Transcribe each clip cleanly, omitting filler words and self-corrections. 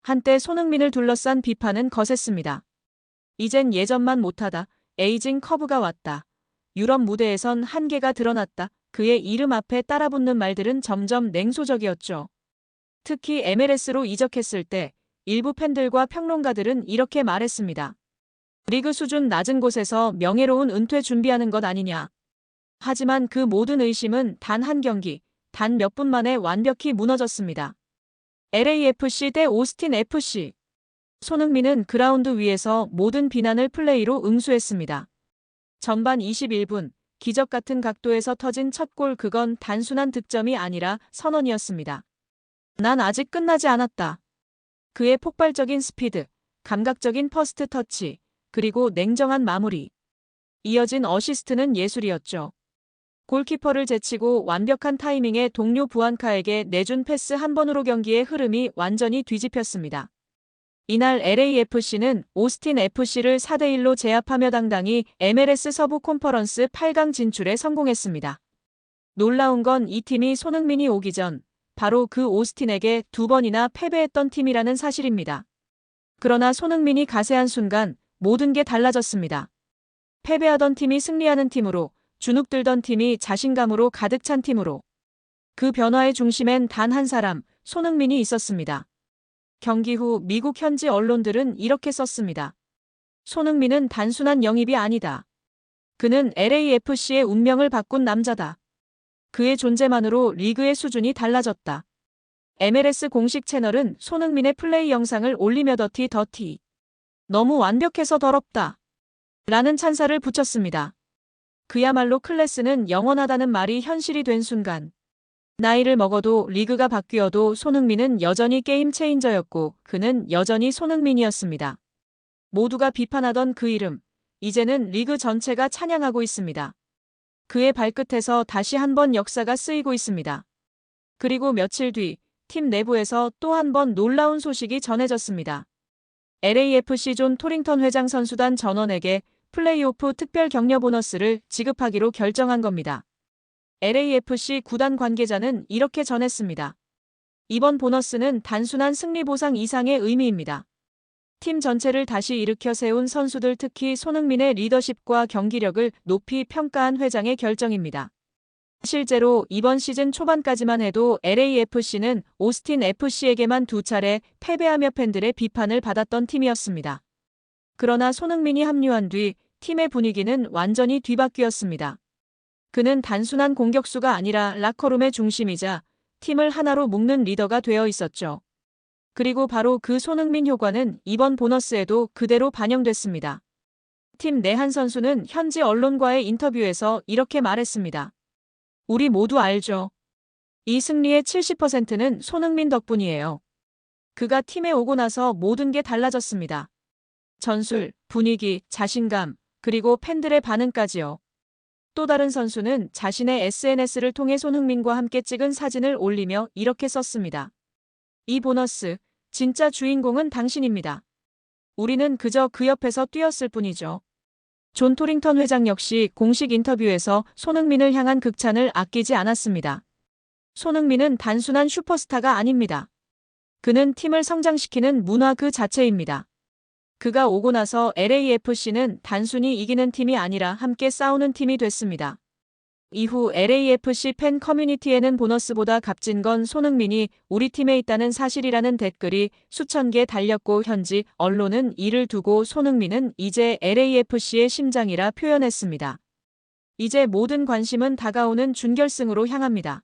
한때 손흥민을 둘러싼 비판은 거셌습니다. 이젠 예전만 못하다. 에이징 커브가 왔다. 유럽 무대에선 한계가 드러났다. 그의 이름 앞에 따라붙는 말들은 점점 냉소적이었죠. 특히 MLS로 이적했을 때 일부 팬들과 평론가들은 이렇게 말했습니다. 리그 수준 낮은 곳에서 명예로운 은퇴 준비하는 것 아니냐. 하지만 그 모든 의심은 단 한 경기, 단 몇 분 만에 완벽히 무너졌습니다. LAFC 대 오스틴 FC. 손흥민은 그라운드 위에서 모든 비난을 플레이로 응수했습니다. 전반 21분, 기적 같은 각도에서 터진 첫 골, 그건 단순한 득점이 아니라 선언이었습니다. 난 아직 끝나지 않았다. 그의 폭발적인 스피드, 감각적인 퍼스트 터치, 그리고 냉정한 마무리. 이어진 어시스트는 예술이었죠. 골키퍼를 제치고 완벽한 타이밍에 동료 부안카에게 내준 패스 한 번으로 경기의 흐름이 완전히 뒤집혔습니다. 이날 LAFC는 오스틴 FC를 4대1로 제압하며 당당히 MLS 서부 컨퍼런스 8강 진출에 성공했습니다. 놀라운 건 이 팀이 손흥민이 오기 전 바로 그 오스틴에게 2번이나 패배했던 팀이라는 사실입니다. 그러나 손흥민이 가세한 순간 모든 게 달라졌습니다. 패배하던 팀이 승리하는 팀으로, 주눅들던 팀이 자신감으로 가득 찬 팀으로. 그 변화의 중심엔 단 한 사람, 손흥민이 있었습니다. 경기 후 미국 현지 언론들은 이렇게 썼습니다. 손흥민은 단순한 영입이 아니다. 그는 LAFC의 운명을 바꾼 남자다. 그의 존재만으로 리그의 수준이 달라졌다. MLS 공식 채널은 손흥민의 플레이 영상을 올리며 더티. 너무 완벽해서 더럽다. 라는 찬사를 붙였습니다. 그야말로 클래스는 영원하다는 말이 현실이 된 순간. 나이를 먹어도 리그가 바뀌어도 손흥민은 여전히 게임 체인저였고 그는 여전히 손흥민이었습니다. 모두가 비판하던 그 이름, 이제는 리그 전체가 찬양하고 있습니다. 그의 발끝에서 다시 한번 역사가 쓰이고 있습니다. 그리고 며칠 뒤 팀 내부에서 또 한 번 놀라운 소식이 전해졌습니다. LAFC 존 토링턴 회장 선수단 전원에게 플레이오프 특별 격려 보너스를 지급하기로 결정한 겁니다. LAFC 구단 관계자는 이렇게 전했습니다. 이번 보너스는 단순한 승리 보상 이상의 의미입니다. 팀 전체를 다시 일으켜 세운 선수들, 특히 손흥민의 리더십과 경기력을 높이 평가한 회장의 결정입니다. 실제로 이번 시즌 초반까지만 해도 LAFC는 오스틴 FC에게만 2차례 패배하며 팬들의 비판을 받았던 팀이었습니다. 그러나 손흥민이 합류한 뒤 팀의 분위기는 완전히 뒤바뀌었습니다. 그는 단순한 공격수가 아니라 라커룸의 중심이자 팀을 하나로 묶는 리더가 되어 있었죠. 그리고 바로 그 손흥민 효과는 이번 보너스에도 그대로 반영됐습니다. 팀 내 한 선수는 현지 언론과의 인터뷰에서 이렇게 말했습니다. 우리 모두 알죠. 이 승리의 70%는 손흥민 덕분이에요. 그가 팀에 오고 나서 모든 게 달라졌습니다. 전술, 분위기, 자신감, 그리고 팬들의 반응까지요. 또 다른 선수는 자신의 SNS를 통해 손흥민과 함께 찍은 사진을 올리며 이렇게 썼습니다. 이 보너스, 진짜 주인공은 당신입니다. 우리는 그저 그 옆에서 뛰었을 뿐이죠. 존 토링턴 회장 역시 공식 인터뷰에서 손흥민을 향한 극찬을 아끼지 않았습니다. 손흥민은 단순한 슈퍼스타가 아닙니다. 그는 팀을 성장시키는 문화 그 자체입니다. 그가 오고 나서 LAFC는 단순히 이기는 팀이 아니라 함께 싸우는 팀이 됐습니다. 이후 LAFC 팬 커뮤니티에는 보너스보다 값진 건 손흥민이 우리 팀에 있다는 사실이라는 댓글이 수천 개 달렸고 현지 언론은 이를 두고 손흥민은 이제 LAFC의 심장이라 표현했습니다. 이제 모든 관심은 다가오는 준결승으로 향합니다.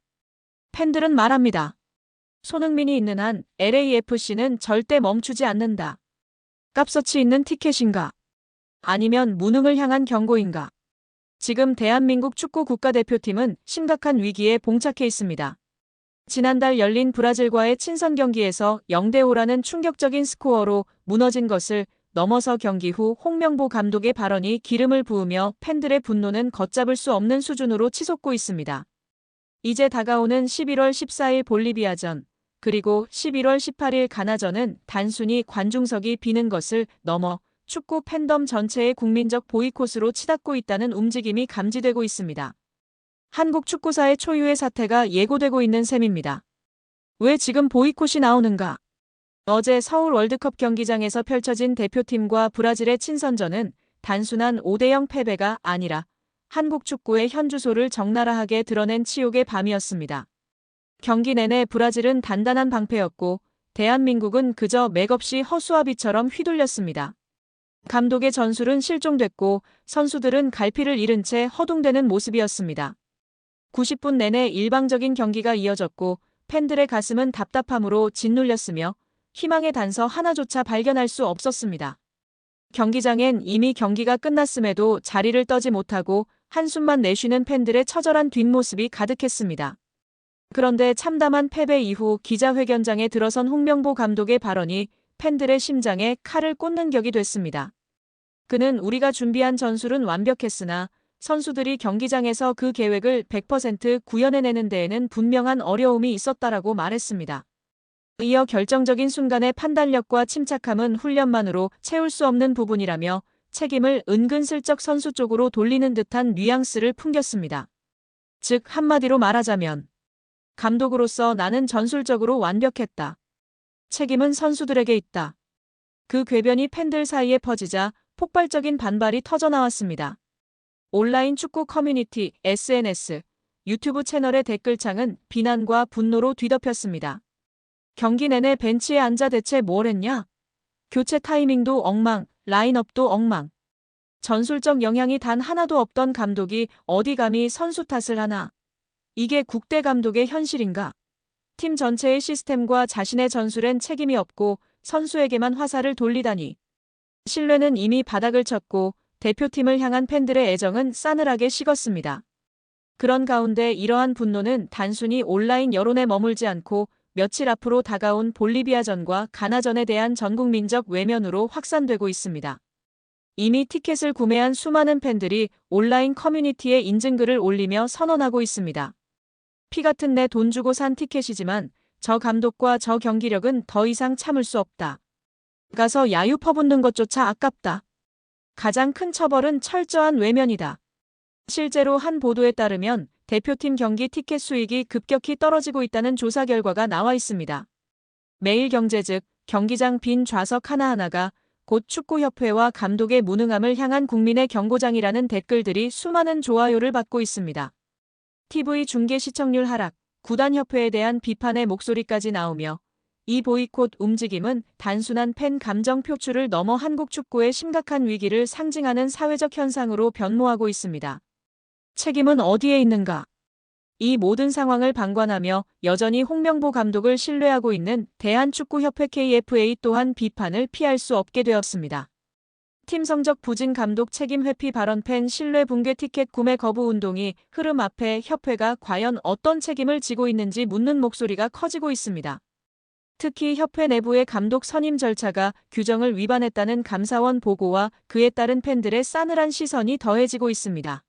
팬들은 말합니다. 손흥민이 있는 한 LAFC는 절대 멈추지 않는다. 값어치 있는 티켓인가? 아니면 무능을 향한 경고인가? 지금 대한민국 축구 국가대표팀은 심각한 위기에 봉착해 있습니다. 지난달 열린 브라질과의 친선 경기에서 0대5라는 충격적인 스코어로 무너진 것을 넘어서 경기 후 홍명보 감독의 발언이 기름을 부으며 팬들의 분노는 걷잡을 수 없는 수준으로 치솟고 있습니다. 이제 다가오는 11월 14일 볼리비아전, 그리고 11월 18일 가나전은 단순히 관중석이 비는 것을 넘어 축구 팬덤 전체의 국민적 보이콧으로 치닫고 있다는 움직임이 감지되고 있습니다. 한국 축구사의 초유의 사태가 예고되고 있는 셈입니다. 왜 지금 보이콧이 나오는가? 어제 서울 월드컵 경기장에서 펼쳐진 대표팀과 브라질의 친선전은 단순한 5대0 패배가 아니라 한국 축구의 현주소를 적나라하게 드러낸 치욕의 밤이었습니다. 경기 내내 브라질은 단단한 방패였고 대한민국은 그저 맥없이 허수아비처럼 휘둘렸습니다. 감독의 전술은 실종됐고 선수들은 갈피를 잃은 채 허둥대는 모습이었습니다. 90분 내내 일방적인 경기가 이어졌고 팬들의 가슴은 답답함으로 짓눌렸으며 희망의 단서 하나조차 발견할 수 없었습니다. 경기장엔 이미 경기가 끝났음에도 자리를 떠지 못하고 한숨만 내쉬는 팬들의 처절한 뒷모습이 가득했습니다. 그런데 참담한 패배 이후 기자회견장에 들어선 홍명보 감독의 발언이 팬들의 심장에 칼을 꽂는 격이 됐습니다. 그는 우리가 준비한 전술은 완벽했으나 선수들이 경기장에서 그 계획을 100% 구현해내는 데에는 분명한 어려움이 있었다라고 말했습니다. 이어 결정적인 순간의 판단력과 침착함은 훈련만으로 채울 수 없는 부분이라며 책임을 은근슬쩍 선수 쪽으로 돌리는 듯한 뉘앙스를 풍겼습니다. 즉 한마디로 말하자면 감독으로서 나는 전술적으로 완벽했다. 책임은 선수들에게 있다. 그 궤변이 팬들 사이에 퍼지자 폭발적인 반발이 터져나왔습니다. 온라인 축구 커뮤니티, SNS, 유튜브 채널의 댓글창은 비난과 분노로 뒤덮였습니다. 경기 내내 벤치에 앉아 대체 뭘 했냐? 교체 타이밍도 엉망, 라인업도 엉망. 전술적 영향이 단 하나도 없던 감독이 어디 감히 선수 탓을 하나? 이게 국대 감독의 현실인가? 팀 전체의 시스템과 자신의 전술엔 책임이 없고 선수에게만 화살을 돌리다니. 신뢰는 이미 바닥을 쳤고 대표팀을 향한 팬들의 애정은 싸늘하게 식었습니다. 그런 가운데 이러한 분노는 단순히 온라인 여론에 머물지 않고 며칠 앞으로 다가온 볼리비아전과 가나전에 대한 전국민적 외면으로 확산되고 있습니다. 이미 티켓을 구매한 수많은 팬들이 온라인 커뮤니티에 인증글을 올리며 선언하고 있습니다. 피 같은 내 돈 주고 산 티켓이지만 저 감독과 저 경기력은 더 이상 참을 수 없다. 가서 야유 퍼붓는 것조차 아깝다. 가장 큰 처벌은 철저한 외면이다. 실제로 한 보도에 따르면 대표팀 경기 티켓 수익이 급격히 떨어지고 있다는 조사 결과가 나와 있습니다. 매일경제 즉 경기장 빈 좌석 하나하나가 곧 축구협회와 감독의 무능함을 향한 국민의 경고장이라는 댓글들이 수많은 좋아요를 받고 있습니다. TV 중계 시청률 하락, 구단협회에 대한 비판의 목소리까지 나오며 이 보이콧 움직임은 단순한 팬 감정 표출을 넘어 한국 축구의 심각한 위기를 상징하는 사회적 현상으로 변모하고 있습니다. 책임은 어디에 있는가? 이 모든 상황을 방관하며 여전히 홍명보 감독을 신뢰하고 있는 대한축구협회 KFA 또한 비판을 피할 수 없게 되었습니다. 팀 성적 부진 감독 책임 회피 발언 팬 신뢰 붕괴 티켓 구매 거부 운동이 흐름 앞에 협회가 과연 어떤 책임을 지고 있는지 묻는 목소리가 커지고 있습니다. 특히 협회 내부의 감독 선임 절차가 규정을 위반했다는 감사원 보고와 그에 따른 팬들의 싸늘한 시선이 더해지고 있습니다.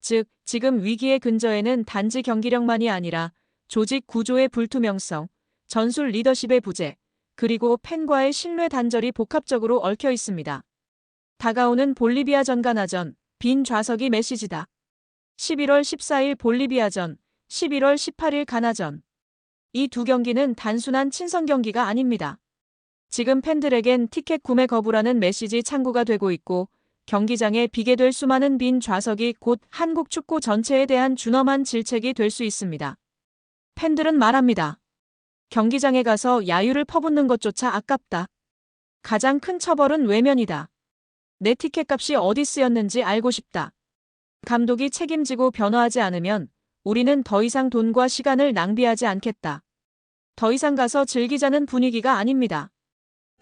즉, 지금 위기의 근저에는 단지 경기력만이 아니라 조직 구조의 불투명성, 전술 리더십의 부재, 그리고 팬과의 신뢰 단절이 복합적으로 얽혀 있습니다. 다가오는 볼리비아전 가나전, 빈 좌석이 메시지다. 11월 14일 볼리비아전, 11월 18일 가나전. 이 두 경기는 단순한 친선 경기가 아닙니다. 지금 팬들에겐 티켓 구매 거부라는 메시지 창구가 되고 있고 경기장에 비게 될 수많은 빈 좌석이 곧 한국 축구 전체에 대한 준엄한 질책이 될 수 있습니다. 팬들은 말합니다. 경기장에 가서 야유를 퍼붓는 것조차 아깝다. 가장 큰 처벌은 외면이다. 내 티켓값이 어디 쓰였는지 알고 싶다. 감독이 책임지고 변화하지 않으면 우리는 더 이상 돈과 시간을 낭비하지 않겠다. 더 이상 가서 즐기자는 분위기가 아닙니다.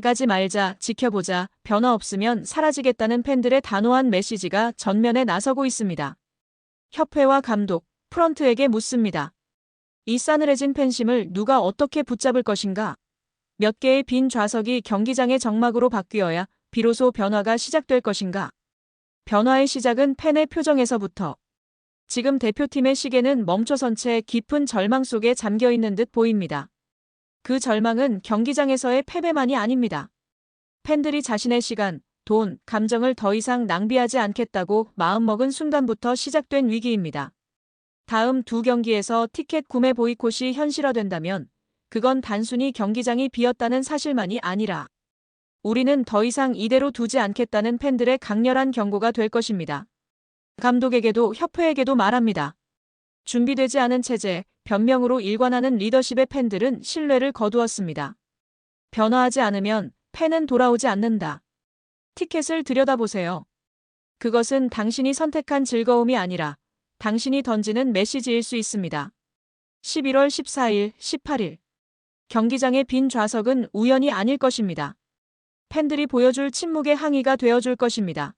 가지 말자, 지켜보자, 변화 없으면 사라지겠다는 팬들의 단호한 메시지가 전면에 나서고 있습니다. 협회와 감독, 프런트에게 묻습니다. 이 싸늘해진 팬심을 누가 어떻게 붙잡을 것인가? 몇 개의 빈 좌석이 경기장의 정막으로 바뀌어야 비로소 변화가 시작될 것인가? 변화의 시작은 팬의 표정에서부터. 지금 대표팀의 시계는 멈춰선 채 깊은 절망 속에 잠겨 있는 듯 보입니다. 그 절망은 경기장에서의 패배만이 아닙니다. 팬들이 자신의 시간, 돈, 감정을 더 이상 낭비하지 않겠다고 마음먹은 순간부터 시작된 위기입니다. 다음 두 경기에서 티켓 구매 보이콧이 현실화된다면 그건 단순히 경기장이 비었다는 사실만이 아니라 우리는 더 이상 이대로 두지 않겠다는 팬들의 강렬한 경고가 될 것입니다. 감독에게도 협회에게도 말합니다. 준비되지 않은 체제, 변명으로 일관하는 리더십의 팬들은 신뢰를 거두었습니다. 변화하지 않으면 팬은 돌아오지 않는다. 티켓을 들여다보세요. 그것은 당신이 선택한 즐거움이 아니라 당신이 던지는 메시지일 수 있습니다. 11월 14일, 18일. 경기장의 빈 좌석은 우연이 아닐 것입니다. 팬들이 보여줄 침묵의 항의가 되어줄 것입니다.